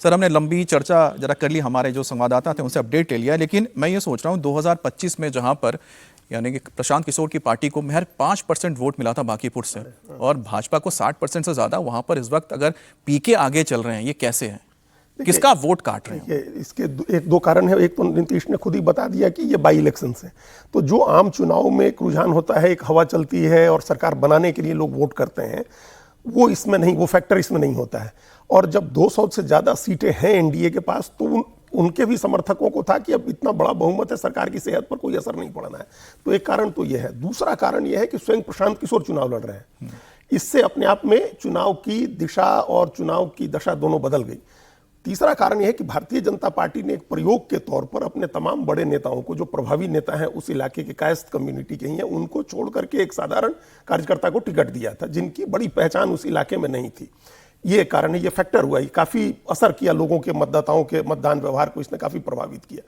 Sir, हमने लंबी चर्चा जरा कर ली, हमारे जो संवाददाता थे उनसे अपडेट ले लिया, लेकिन मैं ये सोच रहा हूँ 2025 में जहाँ पर यानी कि प्रशांत किशोर की पार्टी को महज 5% वोट मिला था बांकीपुर से और भाजपा को 60% से ज़्यादा, वहाँ पर इस वक्त अगर पीके आगे चल रहे हैं, ये कैसे है? किसका वोट काट रहे हैं? इसके एक दो कारण है। एक तो नीतीश ने खुद ही बता दिया कि ये बाई इलेक्शन है, तो जो आम चुनाव में एक रुझान होता है, एक हवा चलती है और सरकार बनाने के लिए लोग वोट करते हैं, वो इसमें नहीं, वो फैक्टर इसमें नहीं होता है। और जब 200 से ज़्यादा सीटें हैं एनडीए के पास, तो उनके भी समर्थकों को था कि अब इतना बड़ा बहुमत है, सरकार की सेहत पर कोई असर नहीं पड़ना है। तो एक कारण तो यह है। दूसरा कारण यह है कि स्वयं प्रशांत किशोर चुनाव लड़ रहे हैं। इससे अपने आप में चुनाव की दिशा और चुनाव की दशा दोनों बदल गई। तीसरा कारण यह है कि भारतीय जनता पार्टी ने एक प्रयोग के तौर पर अपने तमाम बड़े नेताओं को, जो प्रभावी नेता हैं उस इलाके के कायस्थ कम्युनिटी के ही हैं, उनको छोड़ करके एक साधारण कार्यकर्ता को टिकट दिया था, जिनकी बड़ी पहचान उस इलाके में नहीं थी। ये कारण है, ये फैक्टर हुआ, ये काफ़ी असर किया लोगों के, मतदाताओं के मतदान व्यवहार को इसने काफ़ी प्रभावित किया।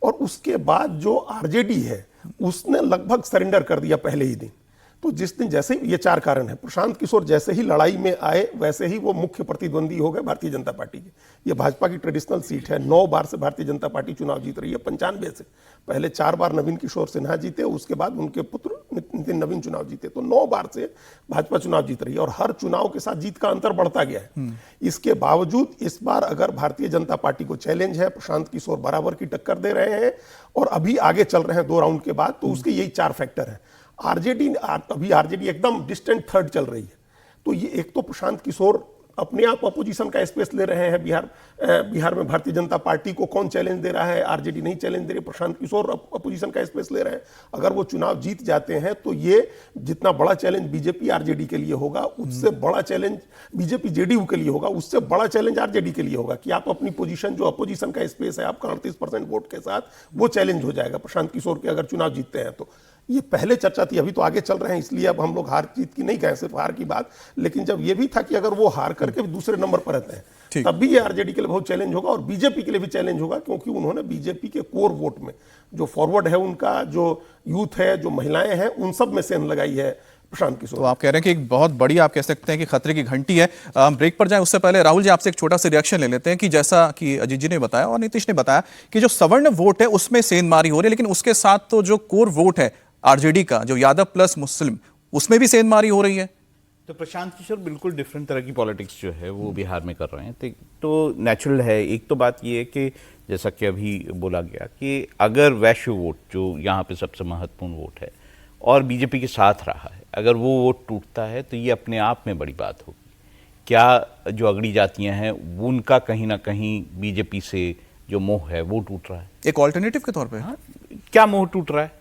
और उसके बाद जो आरजेडी है उसने लगभग सरेंडर कर दिया पहले ही दिन। तो जिस दिन, जैसे ये चार कारण है, प्रशांत किशोर जैसे ही लड़ाई में आए वैसे ही वो मुख्य प्रतिद्वंदी हो गए भारतीय जनता पार्टी के। ये भाजपा की ट्रेडिशनल सीट है, 9 बार से भारतीय जनता पार्टी चुनाव जीत रही है 95 से। पहले 4 बार नवीन किशोर सिन्हा जीते, उसके बाद उनके पुत्र नितिन नवीन चुनाव जीते, तो 9 बार से भाजपा चुनाव जीत रही है और हर चुनाव के साथ जीत का अंतर बढ़ता गया है। इसके बावजूद इस बार अगर भारतीय जनता पार्टी को चैलेंज है, प्रशांत किशोर बराबर की टक्कर दे रहे हैं और अभी आगे चल रहे हैं 2 राउंड के बाद, तो उसके यही 4 फैक्टर है। आरजेडी एकदम डिस्टेंट थर्ड चल रही है। तो ये एक तो प्रशांत किशोर अपने आप अपोजिशन का स्पेस ले रहे हैं। बिहार में भारतीय जनता पार्टी को कौन चैलेंज दे रहा है? आरजेडी नहीं चैलेंज दे रही, प्रशांत किशोर अपोजिशन का स्पेस ले रहे हैं। अगर वो चुनाव जीत जाते हैं तो ये जितना बड़ा चैलेंज बीजेपी आरजेडी के लिए होगा, उससे बड़ा चैलेंज बीजेपी जेडीयू के लिए होगा, उससे बड़ा चैलेंज आरजेडी के लिए होगा कि आप अपनी पोजीशन, जो अपोजिशन का स्पेस है आपका 38% वोट के साथ, वो चैलेंज हो जाएगा प्रशांत किशोर के अगर चुनाव जीतते हैं तो। ये पहले चर्चा थी, अभी तो आगे चल रहे हैं, इसलिए अब हम लोग हार जीत की नहीं कहें, सिर्फ हार की बात। लेकिन जब ये भी था कि अगर वो हार करके भी दूसरे नंबर पर रहते हैं, तब भी ये आरजेडी के लिए बहुत चैलेंज होगा और बीजेपी के लिए भी चैलेंज होगा, क्योंकि उन्होंने बीजेपी के कोर वोट में जो फॉरवर्ड है उनका, जो यूथ है, जो महिलाएं हैं, उन सब में सेंध लगाई है प्रशांत किशोर। तो आप कह रहे हैं कि एक बहुत बड़ी, आप कह सकते हैं कि खतरे की घंटी है। ब्रेक पर जाएं उससे पहले राहुल जी आपसे एक छोटा सा रिएक्शन ले लेते हैं कि जैसा कि अजीत जी ने बताया और नीतीश ने बताया कि जो सवर्ण वोट है उसमें सेंधमारी हो रही है, लेकिन उसके साथ तो जो कोर वोट है आरजेडी का, जो यादव प्लस मुस्लिम, उसमें भी सेंधमारी हो रही है। तो प्रशांत किशोर बिल्कुल डिफरेंट तरह की पॉलिटिक्स जो है वो बिहार में कर रहे हैं, तो नेचुरल है। एक तो बात ये है कि जैसा कि अभी बोला गया कि अगर वैश्य वोट, जो यहाँ पे सबसे महत्वपूर्ण वोट है और बीजेपी के साथ रहा है, अगर वो वोट टूटता है तो ये अपने आप में बड़ी बात होगी। क्या जो अगड़ी जातियाँ हैं उनका कहीं ना कहीं बीजेपी से जो मोह है वो टूट रहा है, एक ऑल्टरनेटिव के तौर पे। हाँ, क्या मोह टूट रहा है?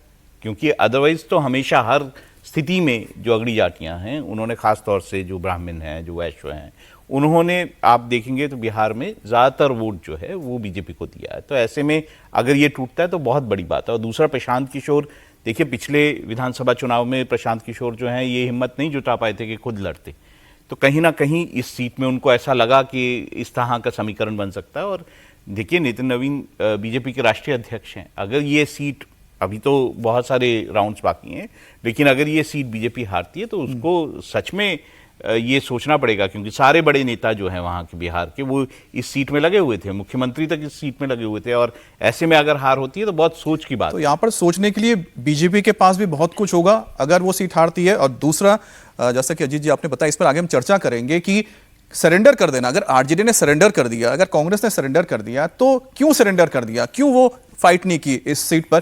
क्योंकि अदरवाइज तो हमेशा हर स्थिति में जो अगड़ी जातियाँ हैं, उन्होंने खास तौर से जो ब्राह्मण हैं, जो वैश्य हैं, उन्होंने, आप देखेंगे तो बिहार में ज़्यादातर वोट जो है वो बीजेपी को दिया है। तो ऐसे में अगर ये टूटता है तो बहुत बड़ी बात है। और दूसरा, प्रशांत किशोर, देखिए पिछले विधानसभा चुनाव में प्रशांत किशोर जो हैं ये हिम्मत नहीं जुटा पाए थे कि खुद लड़ते, तो कहीं ना कहीं इस सीट में उनको ऐसा लगा कि इस तरह का समीकरण बन सकता है। और देखिए, नितिन नवीन बीजेपी के राष्ट्रीय अध्यक्ष हैं। अगर ये सीट, अभी तो बहुत सारे राउंड्स बाकी हैं, लेकिन अगर ये सीट बीजेपी हारती है तो उसको सच में ये सोचना पड़ेगा, क्योंकि सारे बड़े नेता जो हैं वहाँ के बिहार के, वो इस सीट में लगे हुए थे, मुख्यमंत्री तक इस सीट में लगे हुए थे, और ऐसे में अगर हार होती है तो बहुत सोच की बात तो है। यहाँ पर सोचने के लिए बीजेपी के पास भी बहुत कुछ होगा अगर वो सीट हारती है। और दूसरा, जैसा कि अजीत जी आपने बताया, इस पर आगे हम चर्चा करेंगे कि सरेंडर कर देना, अगर आरजेडी ने सरेंडर कर दिया, अगर कांग्रेस ने सरेंडर कर दिया, तो क्यों सरेंडर कर दिया, क्यों वो फाइट नहीं की इस सीट पर।